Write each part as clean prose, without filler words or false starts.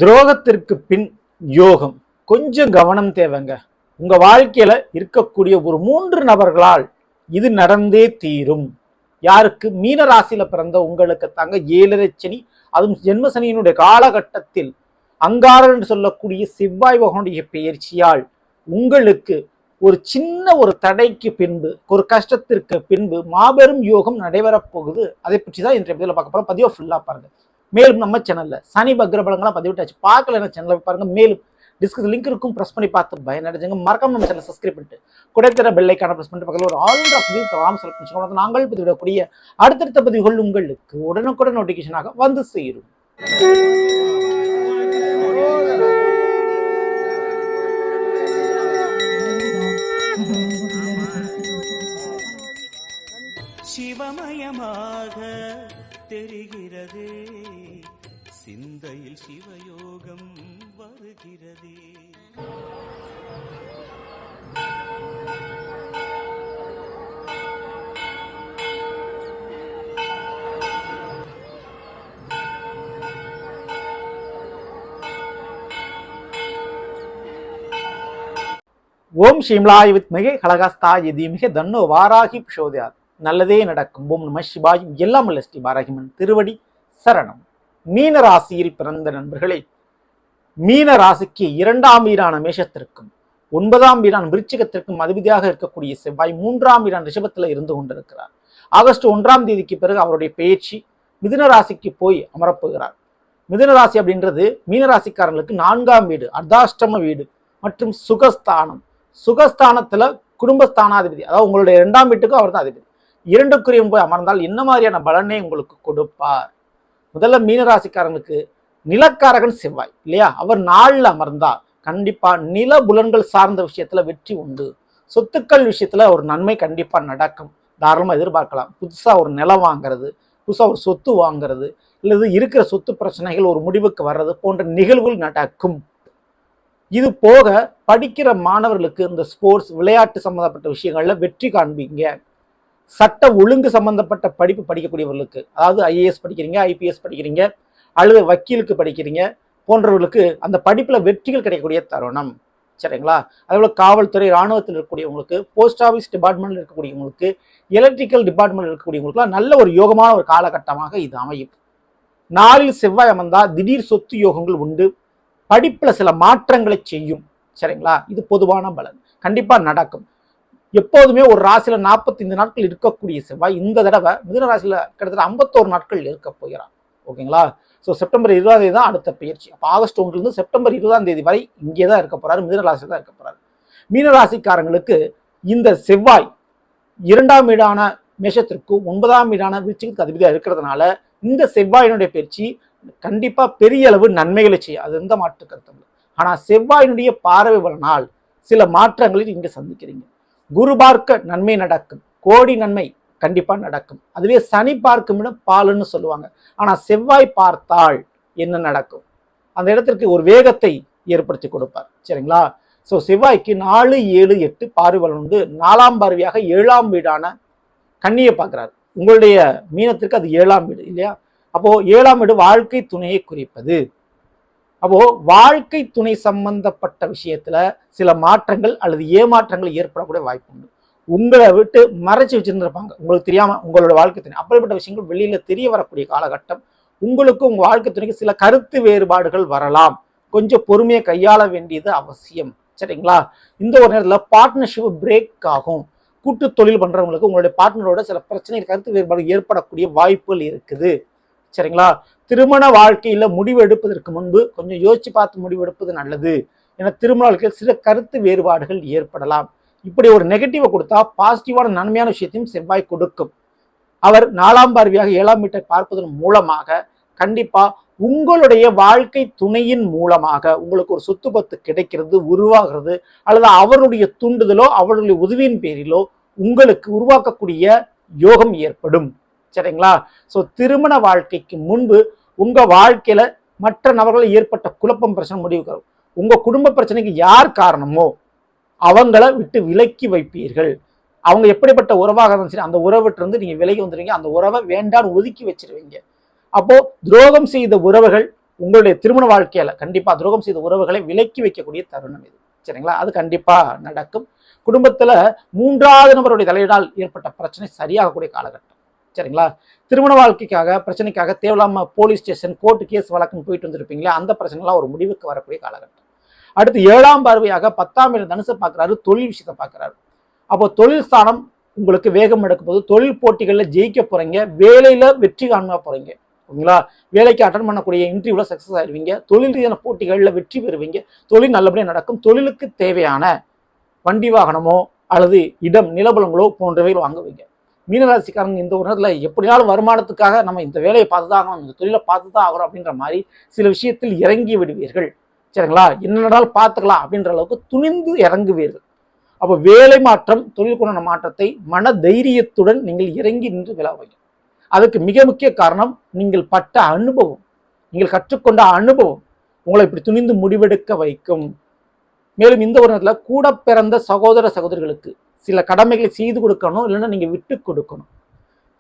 துரோகத்திற்கு பின் யோகம். கொஞ்சம் கவனம் தேவைங்க. உங்க வாழ்க்கையில இருக்கக்கூடிய ஒரு 3 நபர்களால் இது நடந்தே தீரும். யாருக்கு? மீன ராசியில பிறந்த உங்களுக்கு தாங்க 7.5 சனி, அதுவும் ஜென்ம சனியினுடைய காலகட்டத்தில் அங்காரன் என்று சொல்லக்கூடிய செவ்வாய் பகவானுடைய பெயர்ச்சியால் உங்களுக்கு ஒரு சின்ன ஒரு தடைக்கு பின்பு, ஒரு கஷ்டத்திற்கு பின்பு மாபெரும் யோகம் நடைபெறப் போகுது. அதை பற்றி தான் இன்றைய பதிவில் பார்க்க போறோம். பதிவை ஃபுல்லா பாருங்க. மேலும் நம்ம சேனல்ல சனி பக்ர பலங்களாம் பதிவிட்டாச்சு, பார்க்கல சேனலை பாருங்க. மேலும் டிஸ்கஸ் லிங்க் இருக்கும், பிரஸ் பண்ணி பார்த்து பயனடைஞ்சுங்க. மறக்காம நம்ம சேனல் சப்ஸ்கிரைப் பண்ணிட்டு குடைத்தர பெல்லைக்கான பிரஸ் பண்ணிட்டு பக்கத்தில் ஒரு ஆல் ஆஃப் வியூ தவாம செலக்ட் பண்ணிச்சுக்கோங்க. நாங்கள் பதிவிடக்கூடிய அடுத்தடுத்த பதிவுகள் உங்களுக்கு உடனுக்குடன் நோட்டிஃபிகேஷனாக வந்து சேரும். சிவமயமாக தெரிகிறதே, சிந்தையில் சிவயோகம் வருகிறதே. ஓம் ஷீம்லாய் வித்மகே கலகஸ்தாய தீமகே தன்னோ வாராகி பிரசோதயாத். நல்லதே நடக்கும். ஓம் நம சிவாய். எல்லாம் அல்ல ஸ்ரீ வாராகிமன் திருவடி சரணம். மீன ராசியில் பிறந்த நண்பர்களே, மீன ராசிக்கு 2ஆம் வீடான மேஷத்திற்கும் 9ஆம் வீடான விருச்சிகத்திற்கும் அதிபதியாக இருக்கக்கூடிய செவ்வாய் 3ஆம் வீடான ரிஷபத்தில் இருந்து கொண்டிருக்கிறார். ஆகஸ்ட் 1ஆம் தேதிக்கு பிறகு அவருடைய பெயர்ச்சி மிதுன ராசிக்கு போய் அமரப்போகிறார். மிதுன ராசி அப்படின்றது மீன ராசிக்காரர்களுக்கு 4ஆம் வீடு, அர்த்தாஷ்டம வீடு மற்றும் சுகஸ்தானம். சுகஸ்தானத்துல குடும்பஸ்தானாதிபதி, அதாவது உங்களுடைய 2ஆம் வீட்டுக்கும் அவர் தான் அதிபதி. 2க்குரியும் போய் அமர்ந்தால் என்ன மாதிரியான பலனை உங்களுக்கு கொடுப்பார்? முதல்ல மீனராசிக்காரங்களுக்கு நிலக்காரகன் செவ்வாய் இல்லையா, அவர் 4ல் அமர்ந்தா கண்டிப்பா நில புலன்கள் சார்ந்த விஷயத்துல வெற்றி உண்டு. சொத்துக்கள் விஷயத்துல ஒரு நன்மை கண்டிப்பா நடக்கும், தாராளமா எதிர்பார்க்கலாம். புதுசா ஒரு நிலம் வாங்குறது, புதுசா ஒரு சொத்து வாங்குறது, இல்லது இருக்கிற சொத்து பிரச்சனைகள் ஒரு முடிவுக்கு வர்றது போன்ற நிகழ்வுகள் நடக்கும். இது போக படிக்கிற மாணவர்களுக்கு இந்த ஸ்போர்ட்ஸ் விளையாட்டு சம்பந்தப்பட்ட விஷயங்கள்ல வெற்றி காண்பீங்க. சட்ட ஒழுங்கு சம்பந்தப்பட்ட படிப்பு படிக்கக்கூடியவர்களுக்கு, அதாவது ஐஏஎஸ் படிக்கிறீங்க, ஐபிஎஸ் படிக்கிறீங்க, அல்லது வக்கீலுக்கு படிக்கிறீங்க போன்றவர்களுக்கு அந்த படிப்புல வெற்றிகள் கிடைக்கக்கூடிய தருணம். சரிங்களா? அதேபோல காவல்துறை, இராணுவத்தில் இருக்கக்கூடியவங்களுக்கு, போஸ்ட் ஆஃபீஸ் டிபார்ட்மெண்ட்ல இருக்கக்கூடியவங்களுக்கு, எலக்ட்ரிக்கல் டிபார்ட்மெண்ட் இருக்கக்கூடியவங்களுக்குலாம் நல்ல ஒரு யோகமான ஒரு காலகட்டமாக இது அமையும். 4ல் செவ்வாய் அமர்ந்தா திடீர் சொத்து யோகங்கள் உண்டு. படிப்புல சில மாற்றங்களை செய்யும். சரிங்களா? இது பொதுவான பலன், கண்டிப்பா நடக்கும். எப்போதுமே ஒரு ராசியில 45 நாட்கள் இருக்கக்கூடிய செவ்வாய் இந்த தடவை மிதுன ராசியில கிட்டத்தட்ட 51 நாட்கள் இருக்க போகிறார். ஓகேங்களா? ஸோ செப்டம்பர் 20ஆம் தேதி தான் அடுத்த பயிற்சி. அப்போ ஆகஸ்ட் 1லிருந்து செப்டம்பர் 20ஆம் தேதி வரை இங்கே தான் இருக்க போறாரு, மிதுன ராசியில் தான் இருக்க போறாரு. மீனராசிக்காரங்களுக்கு இந்த செவ்வாய் 2ஆம் வீடான மேஷத்திற்கும் 9ஆம் வீடான விருச்சிகத்துக்கு அதிபதியாக இருக்கிறதுனால இந்த செவ்வாயினுடைய பயிற்சி கண்டிப்பா பெரிய அளவு நன்மைகளை செய்யும், அது எந்த மாற்று கருத்தும் இல்லை. ஆனா செவ்வாயினுடைய பார்வை பலனால் சில மாற்றங்களை நீங்க சந்திக்கிறீங்க. குரு பார்க்க நன்மை நடக்கும், கோடி நன்மை கண்டிப்பா நடக்கும். அதுவே சனி பார்க்கும் இடம் பாலுன்னு சொல்லுவாங்க. ஆனா செவ்வாய் பார்த்தால் என்ன நடக்கும்? அந்த இடத்திற்கு ஒரு வேகத்தை ஏற்படுத்தி கொடுப்பார். சரிங்களா? ஸோ செவ்வாய்க்கு 4, 7, 8 பார்வை பலன் உண்டு. 4ஆம் பார்வையாக 7ஆம் வீடான கன்னியை பார்க்கிறார். உங்களுடைய மீனத்திற்கு அது 7ஆம் வீடு இல்லையா? அப்போ 7ஆம் வீடு வாழ்க்கை துணையை குறிப்பது. அப்போ வாழ்க்கை துணை சம்பந்தப்பட்ட விஷயத்துல சில மாற்றங்கள் அல்லது ஏமாற்றங்கள் ஏற்படக்கூடிய வாய்ப்பு உண்டு. உங்களை விட்டு மறைச்சு வச்சிருந்திருப்பாங்க, உங்களுக்கு தெரியாம உங்களோட வாழ்க்கை துணை. அப்படிப்பட்ட விஷயங்கள் வெளியில தெரிய வரக்கூடிய காலகட்டம். உங்களுக்கு உங்க வாழ்க்கை துணைக்கு சில கருத்து வேறுபாடுகள் வரலாம், கொஞ்சம் பொறுமையை கையாள வேண்டியது அவசியம். சரிங்களா? இந்த ஒரு நேரத்தில் பார்ட்னர்ஷிப் பிரேக் ஆகும். கூட்டு தொழில் பண்றவங்களுக்கு உங்களுடைய பார்ட்னரோட சில பிரச்சனை, கருத்து வேறுபாடு ஏற்படக்கூடிய வாய்ப்புகள் இருக்குது. சரிங்களா? திருமண வாழ்க்கையில முடிவு எடுப்பதற்கு முன்பு கொஞ்சம் யோசிச்சு பார்த்து முடிவு எடுப்பது நல்லது. ஏன்னா திருமண வாழ்க்கையில் சில கருத்து வேறுபாடுகள் ஏற்படலாம். இப்படி ஒரு நெகட்டிவை கொடுத்தா பாசிட்டிவான நன்மையான விஷயத்தையும் செவ்வாய் கொடுக்கும். அவர் 4ஆம் பார்வையாக 7ஆம் வீட்டை பார்ப்பதன் மூலமாக கண்டிப்பா உங்களுடைய வாழ்க்கை துணையின் மூலமாக உங்களுக்கு ஒரு சொத்து பத்து கிடைக்கிறது, உருவாகிறது, அல்லது அவருடைய தூண்டுதலோ அவருடைய உதவியின் பேரிலோ உங்களுக்கு உருவாக்கக்கூடிய யோகம் ஏற்படும். சரிங்களா? ஸோ திருமண வாழ்க்கைக்கு முன்பு உங்க வாழ்க்கையில மற்ற நபர்கள் ஏற்பட்ட குழப்பம், பிரச்சனை முடிவுக்கு வரும். உங்க குடும்ப பிரச்சனைக்கு யார் காரணமோ அவங்கள விட்டு விலக்கி வைப்பீர்கள். அவங்க எப்படிப்பட்ட உறவாக இருந்தாலும் சரி, அந்த உறவிட்டிருந்து நீங்க விலகி வந்துடுவீங்க. அந்த உறவை வேண்டான்னு ஒதுக்கி வச்சிருவீங்க. அப்போ துரோகம் செய்த உறவுகள் உங்களுடைய திருமண வாழ்க்கையில கண்டிப்பா துரோகம் செய்த உறவுகளை விலக்கி வைக்கக்கூடிய தருணம் இது. சரிங்களா? அது கண்டிப்பா நடக்கும். குடும்பத்துல 3வது நபருடைய தலையீடால் ஏற்பட்ட பிரச்சனை சரியாகக்கூடிய காலகட்டம். சரிங்களா? திருமண வாழ்க்கைக்காக பிரச்சனைக்காக தேவையில்லாம போலீஸ் ஸ்டேஷன், கோர்ட்டு, கேஸ் வழக்குன்னு போயிட்டு வந்திருப்பீங்களா, அந்த பிரச்சனைலாம் ஒரு முடிவுக்கு வரக்கூடிய காலகட்டம். அடுத்து 7ஆம் பார்வையாக 10ஆம் இடம் தனுசு பார்க்குறாரு, தொழில் விஷயத்தை பார்க்குறாரு. அப்போ தொழில் ஸ்தானம் உங்களுக்கு வேகம் எடுக்கும் போது தொழில் போட்டிகளில் ஜெயிக்க போறீங்க, வேலையில வெற்றி காண போறீங்க. ஓகேங்களா? வேலைக்கு அட்டன் பண்ணக்கூடிய இன்டர்வியூல சக்சஸ் ஆயிடுவீங்க, தொழில் ரீதியான போட்டிகளில் வெற்றி பெறுவீங்க, தொழில் நல்லபடியாக நடக்கும். தொழிலுக்கு தேவையான வண்டி வாகனமோ அல்லது இடம் நிலபலங்களோ போன்றவைகள் வாங்குவீங்க. மீனராசிக்காரங்க இந்த ஒரு நேரத்தில் எப்படினாலும் வருமானத்துக்காக நம்ம இந்த வேலையை பார்த்து தான் ஆகணும், இந்த தொழிலை பார்த்து தான் ஆகணும் அப்படின்ற மாதிரி சில விஷயத்தில் இறங்கி விடுவீர்கள். சரிங்களா? என்னடாலும் பார்த்துக்கலாம் அப்படின்ற அளவுக்கு துணிந்து இறங்குவீர்கள். அப்போ வேலை மாற்றம், தொழில் குண மாற்றத்தை மன தைரியத்துடன் நீங்கள் இறங்கி நின்று விளையாடுவீங்க. அதுக்கு மிக முக்கிய காரணம் நீங்கள் பட்ட அனுபவம், நீங்கள் கற்றுக்கொண்ட அனுபவம் உங்களை இப்படி துணிந்து முடிவெடுக்க வைக்கும். மேலும் இந்த ஒரு நேரத்தில் கூட பிறந்த சகோதர சகோதரிகளுக்கு சில கடமைகளை செய்து கொடுக்கணும், இல்லைன்னா நீங்கள் விட்டு கொடுக்கணும்.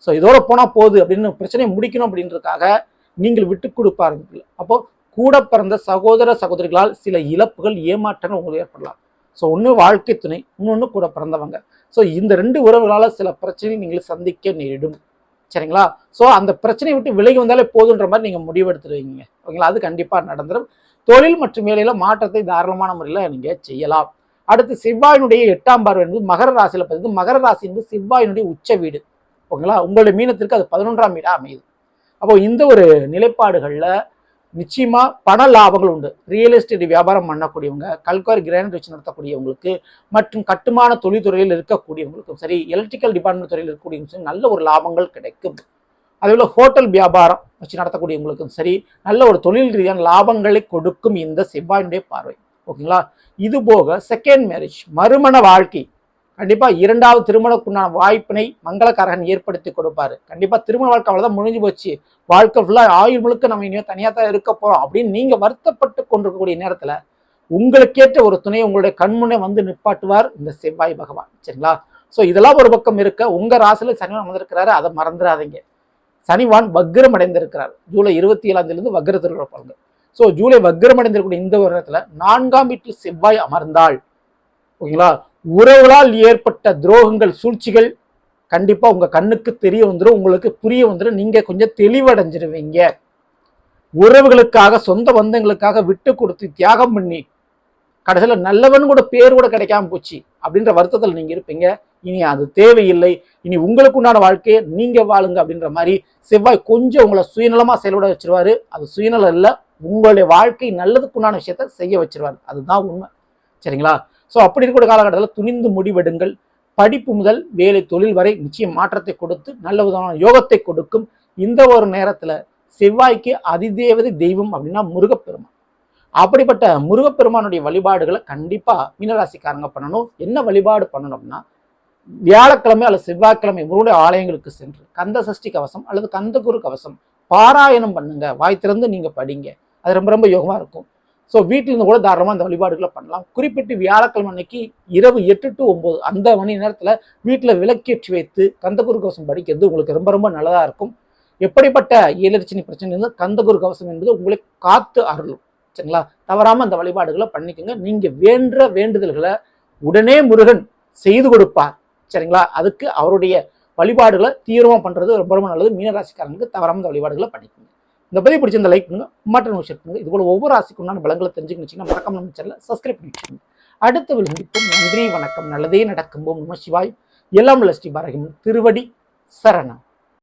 ஸோ இதோட போனால் போகுது அப்படின்னு பிரச்சனையை முடிக்கணும் அப்படின்றதுக்காக நீங்கள் விட்டு கொடுப்பாருங்க. அப்போ கூட பிறந்த சகோதர சகோதரிகளால் சில இழப்புகள், ஏமாற்றங்கள் உங்களுக்கு ஏற்படலாம். ஸோ ஒன்று வாழ்க்கை துணை, இன்னொன்று கூட பிறந்தவங்க. ஸோ இந்த 2 உறவுகளால் சில பிரச்சனையை நீங்கள் சந்திக்க நேரிடும். சரிங்களா? ஸோ அந்த பிரச்சனையை விட்டு விலகி வந்தாலே போதுன்ற மாதிரி நீங்கள் முடிவெடுத்துருவீங்க. ஓகேங்களா? அது கண்டிப்பாக நடந்துடும். தொழில் மற்றும் வேலையில மாற்றத்தை தாராளமான முறையில் நீங்கள் செய்யலாம். அடுத்து செவ்வாயினுடைய 8ஆம் பார்வை என்பது மகர ராசியில் பதிவு. மகர ராசி என்பது செவ்வாயினுடைய உச்ச வீடு. ஓகேங்களா? உங்களுடைய மீனத்திற்கு அது 11ஆம் வீடாக அமையுது. அப்போ இந்த ஒரு நிலைப்பாடுகளில் நிச்சயமா பண லாபங்கள் உண்டு. ரியல் எஸ்டேட் வியாபாரம் பண்ணக்கூடியவங்க, கல்குவாரி கிரானைட் வச்சு நடத்தக்கூடியவங்களுக்கு, மற்றும் கட்டுமான தொழில்துறையில் இருக்கக்கூடியவங்களுக்கும் சரி, எலக்ட்ரிக்கல் டிபார்ட்மெண்ட் துறையில் இருக்கக்கூடியவங்களுக்கும் சரி நல்ல ஒரு லாபங்கள் கிடைக்கும். அதேபோல ஹோட்டல் வியாபாரம் வச்சு நடத்தக்கூடியவங்களுக்கும் சரி நல்ல ஒரு தொழில் ரீதியான லாபங்களை கொடுக்கும் இந்த செவ்வாயினுடைய பார்வை. ஓகேங்களா? இது போக செகண்ட் மேரேஜ், மறுமண வாழ்க்கை, கண்டிப்பா 2வது திருமணக்குண்டான வாய்ப்பினை மங்களக்காரகன் ஏற்படுத்தி கொடுப்பாரு. கண்டிப்பா திருமண வாழ்க்கை அவ்வளவுதான் முடிஞ்சு போச்சு, வாழ்க்கை ஃபுல்லா ஆயுள் முழுக்க நம்ம இனிமே தனியா தான் இருக்க போறோம் அப்படின்னு நீங்க வருத்தப்பட்டு கொண்டிருக்கக்கூடிய நேரத்துல உங்களுக்கேற்ற ஒரு துணை உங்களுடைய கண்முன்னே வந்து நிப்பாட்டுவார் இந்த செவ்வாய் பகவான். சரிங்களா? ஸோ இதெல்லாம் ஒரு பக்கம் இருக்க, உங்க ராசியில சனிவான் வந்திருக்கிறாரு, அதை மறந்துடாதீங்க. சனிவான் வக்ரம் அடைந்திருக்கிறார். ஜூலை 27ஆம் தேதியிலிருந்து வக்ரத்தில் இருப்பாங்க. ஸோ ஜூலை வக்ரம் அடைந்திருக்கக்கூடிய இந்த வருடத்துல 4ஆம் வீட்டில் செவ்வாய் அமர்ந்தால், ஓகேங்களா, உறவுகளால் ஏற்பட்ட துரோகங்கள், சூழ்ச்சிகள் கண்டிப்பா உங்க கண்ணுக்கு தெரிய வந்துடும், உங்களுக்கு புரிய வந்துடும், நீங்க கொஞ்சம் தெளிவடைஞ்சிருவீங்க. உறவுகளுக்காக, சொந்த பந்தங்களுக்காக விட்டு கொடுத்து தியாகம் பண்ணி கடைசியில் நல்லவன் கூட பேர் கூட கிடைக்காம போச்சு அப்படின்ற வருத்தத்தில் நீங்க இருப்பீங்க. இனி அது தேவையில்லை, இனி உங்களுக்கு உண்டான வாழ்க்கையை நீங்க வாழுங்க அப்படின்ற மாதிரி செவ்வாய் கொஞ்சம் உங்களை சுயநலமா செயல்பட வச்சிருவாரு. அது சுயநலம் இல்லை, உங்களுடைய வாழ்க்கை நல்லதுக்குண்டான விஷயத்த செய்ய வச்சிருவாரு. அதுதான் உண்மை. சரிங்களா? ஸோ அப்படி இருக்கக்கூடிய காலகட்டத்தில் துணிந்து முடிவெடுங்கள். படிப்பு முதல் வேலை தொழில் வரை நிச்சயம் மாற்றத்தை கொடுத்து நல்ல விதமான யோகத்தை கொடுக்கும். இந்த ஒரு நேரத்தில் செவ்வாய்க்கு அதிதேவதை தெய்வம் அப்படின்னா முருகப்பெருமான். அப்படிப்பட்ட முருகப்பெருமானுடைய வழிபாடுகளை கண்டிப்பா மீனராசிக்காரங்க பண்ணணும். என்ன வழிபாடு பண்ணணும்னா, வியாழக்கிழமை அல்லது செவ்வாய்க்கிழமை முருகனுடைய ஆலயங்களுக்கு சென்று கந்த சஷ்டி கவசம் அல்லது கந்தகுரு கவசம் பாராயணம் பண்ணுங்க. வாய் திறந்து நீங்க படிங்க. அது ரொம்ப ரொம்ப யோகமா இருக்கும். ஸோ வீட்டிலிருந்து கூட தாராளமாக அந்த வழிபாடுகளை பண்ணலாம். குறிப்பிட்டு வியாழக்கிழமை அன்னைக்கு இரவு 8 to 9 அந்த மணி நேரத்தில் வீட்டில் விளக்கேற்றி வைத்து கந்தகுரு கவசம் படிக்கிறது உங்களுக்கு ரொம்ப ரொம்ப நல்லதாக இருக்கும். எப்படிப்பட்ட ஏழரிச்சனி பிரச்சனை இருந்தால் கந்தகுரு கவசம் என்பது உங்களை காத்து அருளும். சரிங்களா? தவறாமல் அந்த வழிபாடுகளை பண்ணிக்கோங்க. நீங்கள் வேண்ட வேண்டுதல்களை உடனே முருகன் செய்து கொடுப்பார். சரிங்களா? அதுக்கு அவருடைய வழிபாடுகளை தீவிரமாக பண்ணுறது ரொம்ப ரொம்ப நல்லது. மீனராசிக்காரங்களுக்கு தவறாமல் அந்த வழிபாடுகளை பண்ணிக்கோங்க. இந்த பதிவு பிடிச்சிருந்த லைக் பண்ணுங்க, மற்ற ஷேர் பண்ணுங்க. இது போல ஒவ்வொரு ராசிக்குண்டான பலங்களை தெரிஞ்சுக்கணும்னா மறக்காம நம்ம சேனலை சப்ஸ்கிரைப் பண்ணி வச்சுக்கோங்க. அடுத்த சந்திப்போம். நன்றி, வணக்கம். நல்லதே நடக்கும். ஓம் நம சிவாய். எல்லாம் ஸ்ரீ பாரகிமன் திருவடி சரணம்.